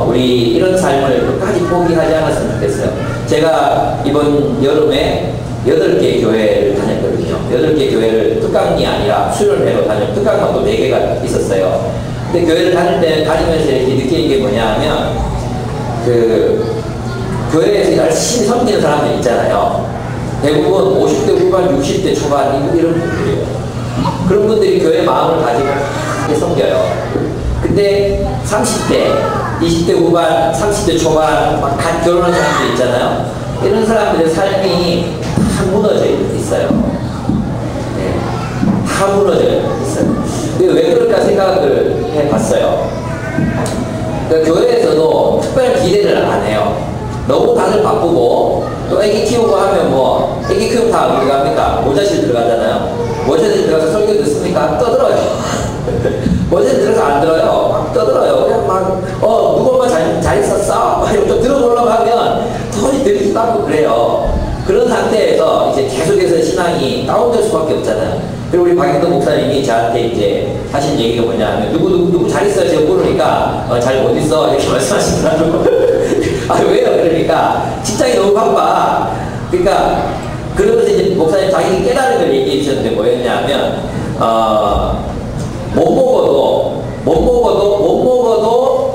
우리 이런 삶을 끝까지 포기하지 않았으면 좋겠어요. 제가 이번 여름에 8개 교회를 다녔거든요. 8개 교회를 특강이 아니라 수련회로 다녔고, 특강만 또 4개가 있었어요. 근데 교회를 다니면서 이렇게 느끼는 게 뭐냐 하면, 교회에서 열심히 섬기는 사람들 있잖아요. 대부분 50대 후반, 60대 초반, 이런 분들이에요. 그런 분들이 교회 마음을 가지고 크게 섬겨요. 근데 30대, 20대 후반, 30대 초반, 막 갓 결혼한 사람들 있잖아요. 이런 사람들의 삶이 다 무너져 있어요. 네, 다 무너져 있어요. 왜 그럴까 생각을 해봤어요. 그러니까 교회에서도 특별히 기대를 안 해요. 너무 다들 바쁘고, 또 애기 키우고 하면 뭐, 애기 키우면 다 어디 갑니까? 모자실 들어가잖아요. 모자실 들어가서 설교 듣습니까? 떠들어요. 모자실 들어가서 안 들어요. 막 떠들어요. 그냥 막, 누구 엄마 잘 있었어? 막 이러고 또 들어보려고 하면, 돈이 들리지도 않고 그래요. 그런 상태에서 이제 계속해서 신앙이 다운될 수밖에 없잖아요. 그리고 우리 박영도 목사님이 저한테 이제 하신 얘기가 뭐냐면, 누구 잘 있어요? 제가 물으니까, 잘 못 있어? 이렇게 말씀하시더라고요. 아, 왜요? 그러니까, 직장이 너무 바빠. 그러니까, 그러면서 이제 목사님 자기 깨달은 걸 얘기해 주셨는데 뭐였냐면, 못 먹어도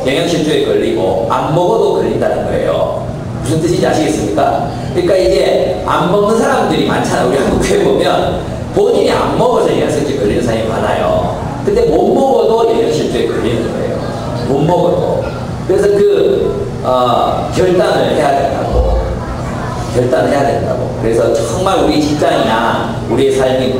영양실조에 걸리고, 안 먹어도 걸린다는 거예요. 무슨 뜻인지 아시겠습니까? 그러니까 이제, 안 먹는 사람들이 많잖아요. 우리 한국에 보면, 본인이 안 먹어서 영양실조에 걸리는 사람이 많아요. 근데 못 먹어도 영양실조에 걸리는 거예요. 못 먹어도. 그래서 결단을 해야 된다고. 결단을 해야 된다고. 그래서 정말 우리 직장이나 우리의 삶이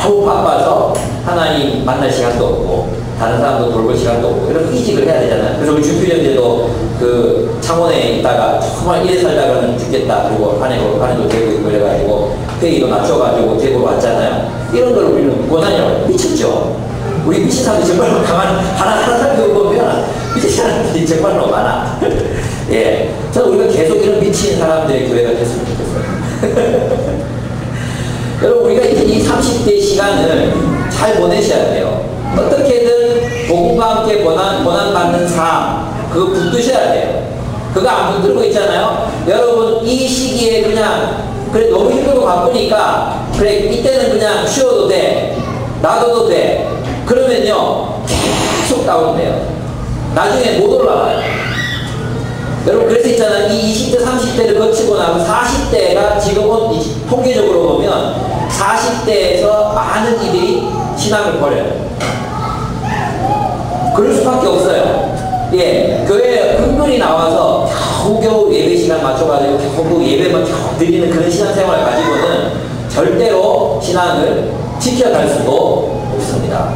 너무 바빠서 하나님 만날 시간도 없고, 다른 사람도 돌볼 시간도 없고, 이런 이직을 해야 되잖아요. 그래서 우리 주필년제도 그 창원에 있다가 정말 이래 살다가는 죽겠다. 그리고 한해도 되고 있고 그래가지고 회의도 낮춰가지고 대구로 왔잖아요. 이런 걸 우리는 고난이라고 미쳤죠. 우리 미친 사람들이 정말로 하나 살펴보면 미친 사람들이 정말로 많아. 예. 저는 우리가 계속 이런 미친 사람들의 교회가 됐으면 좋겠어요. 여러분, 우리가 이제 이 30대 시간을 잘 보내셔야 돼요. 어떻게든 복음과 함께 고난받는 삶, 그거 붙드셔야 돼요. 그거 안 붙들고 있잖아요. 여러분, 이 시기에 그냥, 그래, 너무 힘들고 바쁘니까, 그래, 이때는 그냥 쉬어도 돼. 놔둬도 돼. 그러면요, 계속 다운돼요. 나중에 못 올라가요. 여러분, 그래서 있잖아요. 이 20대, 30대를 거치고 나서 40대가 지금은 통계적으로 보면 40대에서 많은 이들이 신앙을 버려요. 그럴 수밖에 없어요. 예, 교회에 근근히 나와서 겨우겨우 예배 시간 맞춰가지고 겨우 예배만 겨우 드리는 그런 신앙생활을 가지고는 절대로 신앙을 지켜갈 수도 없습니다.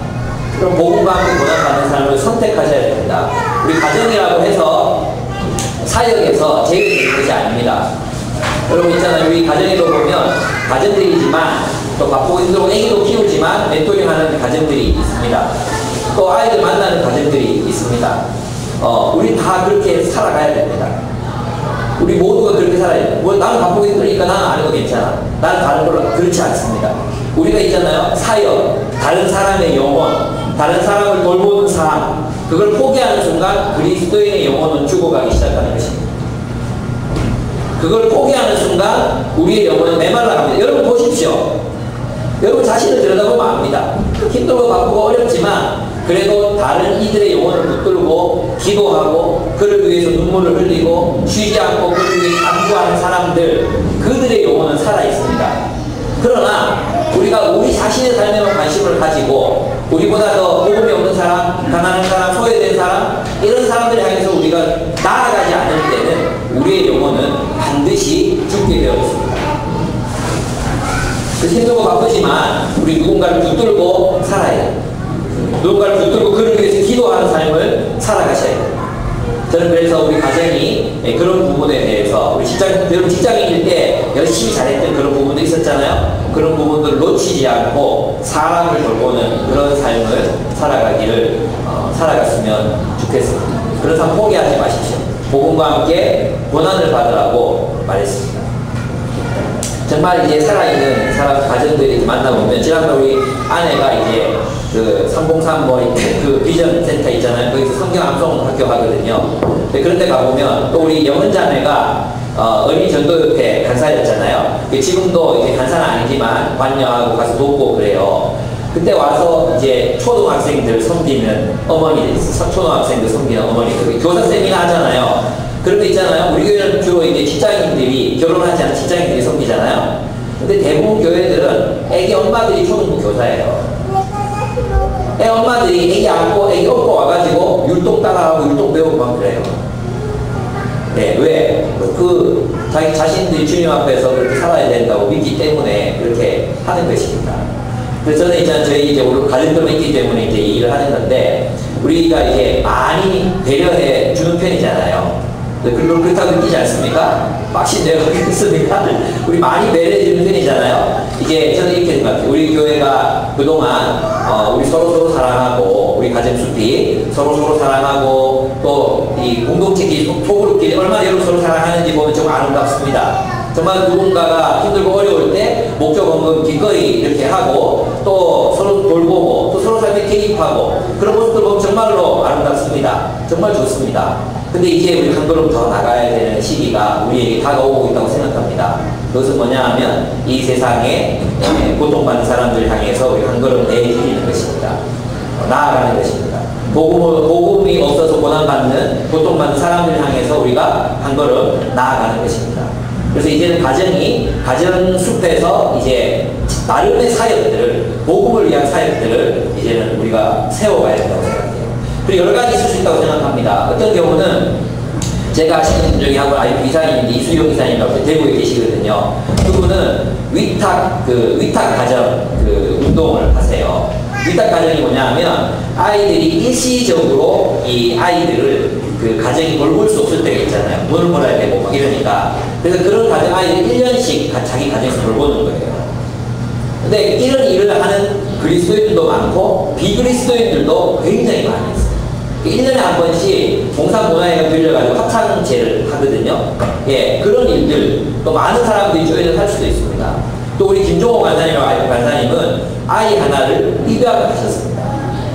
그럼 복음과 함께 고난받는 삶을 선택하셔야 됩니다. 우리 가정이라고 해서 사역에서 제일 되는 것이 아닙니다. 여러분 있잖아요. 우리 가정에도 보면 가정들이지만 또 바쁘고 힘들고 애기도 키우지만 멘토링하는 가정들이 있습니다. 또 아이들 만나는 가정들이 있습니다. 우리 다 그렇게 살아가야 됩니다. 우리 모두가 그렇게 살아야 돼요. 나는 바쁘고 힘드니까 나는 안 해도 괜찮아. 나는 다른 걸로. 그렇지 않습니다. 우리가 있잖아요. 사역, 다른 사람의 영혼, 다른 사람을 돌보는 삶, 그걸 포기하는 순간 그리스도인의 영혼은 죽어가기 시작하는 것입니다. 그걸 포기하는 순간 우리의 영혼은 메말라갑니다. 여러분 보십시오. 여러분 자신을 들여다보면 압니다. 힘들고 바쁘고 어렵지만 그래도 다른 이들의 영혼을 붙들고 기도하고 그를 위해서 눈물을 흘리고 쉬지 않고 그를 위해 간구하는 사람들, 그들의 영혼은 살아있습니다. 그러나 우리가 우리 자신의 삶에만 관심을 가지고 우리보다 더 복음이 없는 사람, 가난한 사람, 소외된 사람, 이런 사람들을 향해서 우리가 나아가지 않을 때는 우리의 영혼은 반드시 죽게 되어 있습니다. 그 힘들고 바쁘지만 우리 누군가를 붙들고 살아야 돼요. 누군가를 붙들고 그를 위해서 기도하는 삶을 살아가셔야 돼요. 저는 그래서 우리 가정이 그런 부분에 대해서 우리 여러분 직장인일 때 열심히 잘했던 그런 부분도 있었잖아요. 그런 부분들을 놓치지 않고 사람을 돌보는 그런 삶을 살아갔으면 좋겠습니다. 그런 삶 포기하지 마십시오. 복음과 함께 고난을 받으라고 말했습니다. 정말 이제 살아있는 사람, 가정들이 이렇게 만나보면, 지난번에 우리 아내가 이제 그 303번 그 비전 센터 있잖아요. 거기서 성경 암송 학교 하거든요. 그런 데 가보면 또 우리 영은 자매가 어린이 전도협회 간사였잖아요. 지금도 이제 간사는 아니지만 관여하고 가서 돕고 그래요. 그때 와서 이제 초등학생들 섬기는 어머니들, 초등학생들 섬기는 어머니들, 교사 세미나 하잖아요. 그런 거 있잖아요. 우리 교회는 주로 이제 직장인들이, 결혼하지 않은 직장인들이 섬기잖아요. 근데 대부분 교회들은 애기 엄마들이 초등부 교사예요. 애 엄마들이 애기 안고, 애기 업고 와가지고 율동 따라하고 율동 배우고 막 그래요. 네, 왜? 자기 자신들이 주님 앞에서 그렇게 살아야 된다고 믿기 때문에 그렇게 하는 것입니다. 그래서 저는 이제 저희 이제 우리 가정들만 있기 때문에 이제 이 일을 하는 건데, 우리가 이제 많이 배려해 주는 편이잖아요. 그렇다고 느끼지 않습니까? 막신 내가 그렇겠습니까? 우리 많이 배려해주는 편이잖아요. 이제 저는 이렇게 생각해요. 우리 교회가 그동안 우리 서로 사랑하고, 우리 가정숲이 서로 사랑하고, 또 이 공동체끼리 소그룹끼리 얼마나 여러분 서로 사랑하는지 보면 정말 아름답습니다. 정말 누군가가 힘들고 어려울 때 목적 언급 기꺼이 이렇게 하고, 또 서로 돌보고, 또 서로 삶에 개입하고, 그런 모습들 보면 정말로 아름답습니다. 정말 좋습니다. 근데 이제 우리 한 걸음 더 나가야 되는 시기가 우리에게 다가오고 있다고 생각합니다. 그것은 뭐냐 하면 이 세상에 고통받는 사람들 향해서 우리 한 걸음 내디디는 것입니다. 나아가는 것입니다. 복음이 없어서 고난받는, 고통받는 사람들 향해서 우리가 한 걸음 나아가는 것입니다. 그래서 이제는 가정숲에서 이제 나름의 사역들을, 복음을 위한 사역들을 이제는 우리가 세워가야 된다고 생각합니다. 그리고 여러 가지 있을 수 있다고 생각합니다. 어떤 경우는 제가 아시는 분 중에 하고 아이프 이사님인데 이수용 이사님이라고 대구에 계시거든요. 그분은 위탁 가정 운동을 하세요. 위탁 가정이 뭐냐 하면 아이들이 일시적으로 이 아이들을 가정이 돌볼 수 없을 때가 있잖아요. 돈을 벌어야 되고 막 이러니까. 그래서 그런 가정 아이들이 1년씩 자기 가정에서 돌보는 거예요. 근데 이런 일을 하는 그리스도인들도 많고 비그리스도인들도 굉장히 많이 있어요. 1년에 한 번씩 봉사문화회가 빌려가지고 합창제를 하거든요. 예, 그런 일들, 또 많은 사람들이 조인을 할 수도 있습니다. 또 우리 김종호 간사님과 간사님은 아이 하나를 입양을 하셨습니다.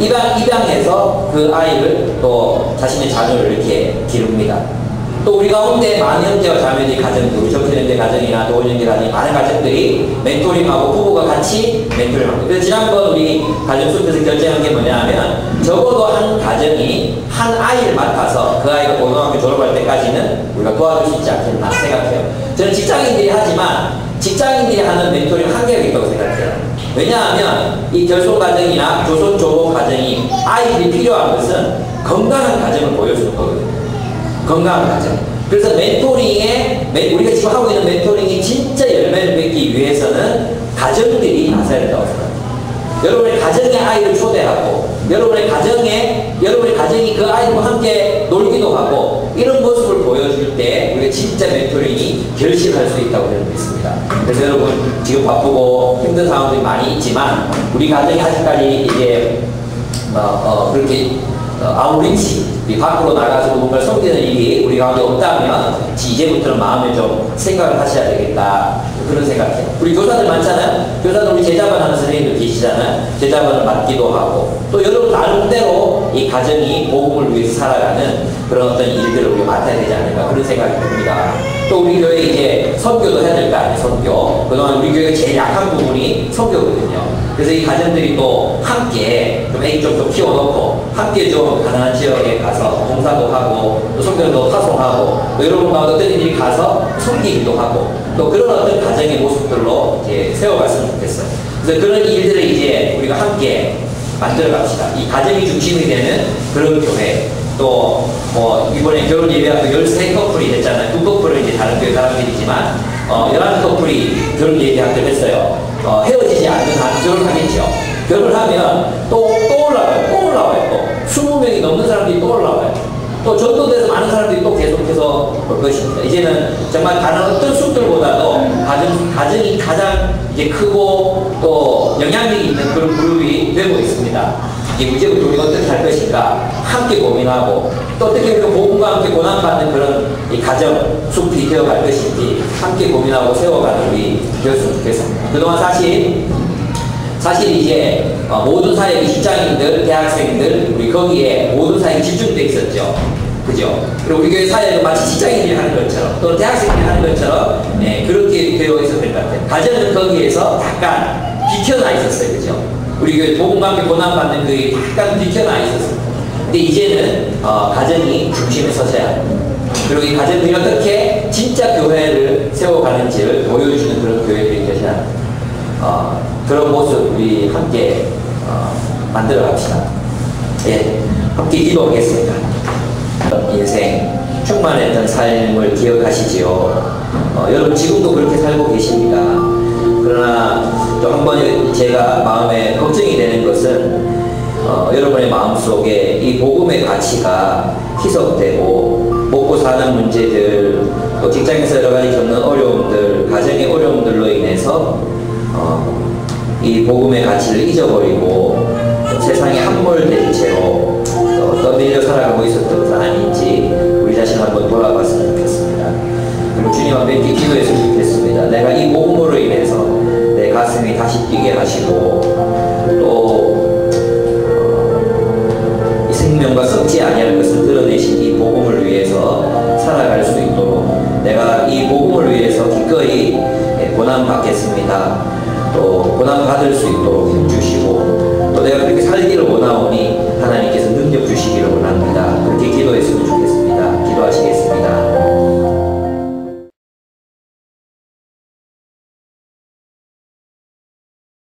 입양해서 그 아이를 또 자신의 자녀를 이렇게 기릅니다. 또 우리 가운데 많은 형제와 자매들이 가정들, 우리 적혈형제 가정이나 도원형제 가정이 많은 가정들이 멘토링하고 부부가 같이 멘토링합니다. 그래서 지난번 우리 가정숲에서 결정한 게 뭐냐 하면 적어도 한 가정이 한 아이를 맡아서 그 아이가 고등학교 졸업할 때까지는 우리가 도와줄 수 있지 않겠나 생각해요. 저는 직장인들이 하지만 직장인들이 하는 멘토링 한계가 있다고 생각해요. 왜냐하면 이 결손 가정이나 조손 조복 가정이 아이들이 필요한 것은 건강한 가정을 보여주는 거거든요. 건강한 가정. 그래서 우리가 지금 하고 있는 멘토링이 진짜 열매를 맺기 위해서는 가정들이 나서야 된다고 생각합니다. 여러분의 가정의 아이를 초대하고, 여러분의 가정이 그 아이들과 함께 놀기도 하고, 이런 모습을 보여줄 때 우리가 진짜 멘토링이 결실할 수 있다고 저는 믿습니다. 그래서 여러분 지금 바쁘고 힘든 상황들이 많이 있지만, 우리 가정이 아직까지 이제 그렇게 아우리치 밖으로 나가서 뭔가를 섬기는 일이 우리 가운데 없다면 이제부터는 마음에 좀 생각을 하셔야 되겠다, 그런 생각해요. 우리 교사들 많잖아요. 교사들 우리 제자반 하는 선생님들 계시잖아요. 제자반을 맡기도 하고, 또 여러분 나름대로 이 가정이 복음을 위해서 살아가는 그런 어떤 일들을 우리가 맡아야 되지 않을까, 그런 생각이 듭니다. 또 우리 교회 이제 선교도 해야 될 거 아니에요. 선교. 그동안 우리 교회가 제일 약한 부분이 선교거든요. 그래서 이 가정들이 또 함께 좀 애기 좀 키워놓고 함께 좀 가난한 지역에 가서 봉사도 하고, 또 선교도 파송하고, 또 여러분 가운데 어떤 일이 가서 섬기기도 하고, 또 그런 어떤 가정의 모습들로 이제 세워갔으면 좋겠어요. 그래서 그런 일들을 이제 우리가 함께 만들어 갑시다. 이 가정이 중심이 되는 그런 교회, 또 뭐 이번에 결혼 예배하고 13커플이 됐잖아요. 2커플은 이제 다른 교회 사람들이지만 11커플이 결혼 예배학교를 했어요. 헤어지지 않는 한 결혼하겠죠. 결혼하면 또 올라와요. 또 20명이 넘는 사람들이 또 올라와요. 또 전도돼서 많은 사람들이 또 계속해서 올 것입니다. 이제는 정말 다른 어떤 숲들보다도 가정이 가장 이제 크고 또 영향력이 있는 그런 그룹이 되고 있습니다. 이제부터 우리가 어떻게 할 것인가 함께 고민하고 또 어떻게 우리가 복음과 함께 고난받는 그런 이 가정 숲이 되어갈 것인지 함께 고민하고 세워가는 우리 되었으면 좋겠습니다. 그동안 사실 이제 모든 사역이 직장인들, 대학생들 우리 거기에 모든 사역이 집중돼 있었죠. 그죠? 그리고 우리 교회 사역은 마치 직장인들이 하는 것처럼 또는 대학생들이 하는 것처럼 그렇게 되어 있었던 것 같아요. 가정은 거기에서 약간 비켜나 있었어요. 그죠? 우리 교회 복음과 함께 고난받는 그 약간 비켜나 있었습니다. 근데 이제는 가정이 중심에 서셔야 합니다. 그리고 이 가정들이 어떻게 진짜 교회를 세워가는지를 보여주는 그런 교회들이 되셔야 합니다. 그런 모습 우리 함께 만들어 갑시다. 예, 함께 기도하겠습니다. 인생 충만했던 삶을 기억하시지요. 여러분 지금도 그렇게 살고 계십니다. 그러나 또 한 번 제가 마음에 걱정이 되는 것은 여러분의 마음속에 이 복음의 가치가 희석되고 먹고 사는 문제들 또 직장에서 여러 가지 겪는 어려움들 가정의 어려움들로 인해서 이 복음의 가치를 잊어버리고 세상에 함몰된 채로 떠밀려 살아가고 있었던 것은 아닌지 우리 자신 한번 돌아봤으면 좋겠습니다. 그리고 주님 앞에 이렇게 기도했으면 좋겠습니다. 내가 이 복음으로 인해서 내 가슴이 다시 뛰게 하시고 또 이 생명과 썩지 아니할 것을 드러내신 이 복음을 위해서 살아갈 수 있도록 내가 이 복음을 위해서 기꺼이 고난 받겠습니다. 또 고난 받을 수 있도록 힘주시고 또 내가 그렇게 살기를 원하오니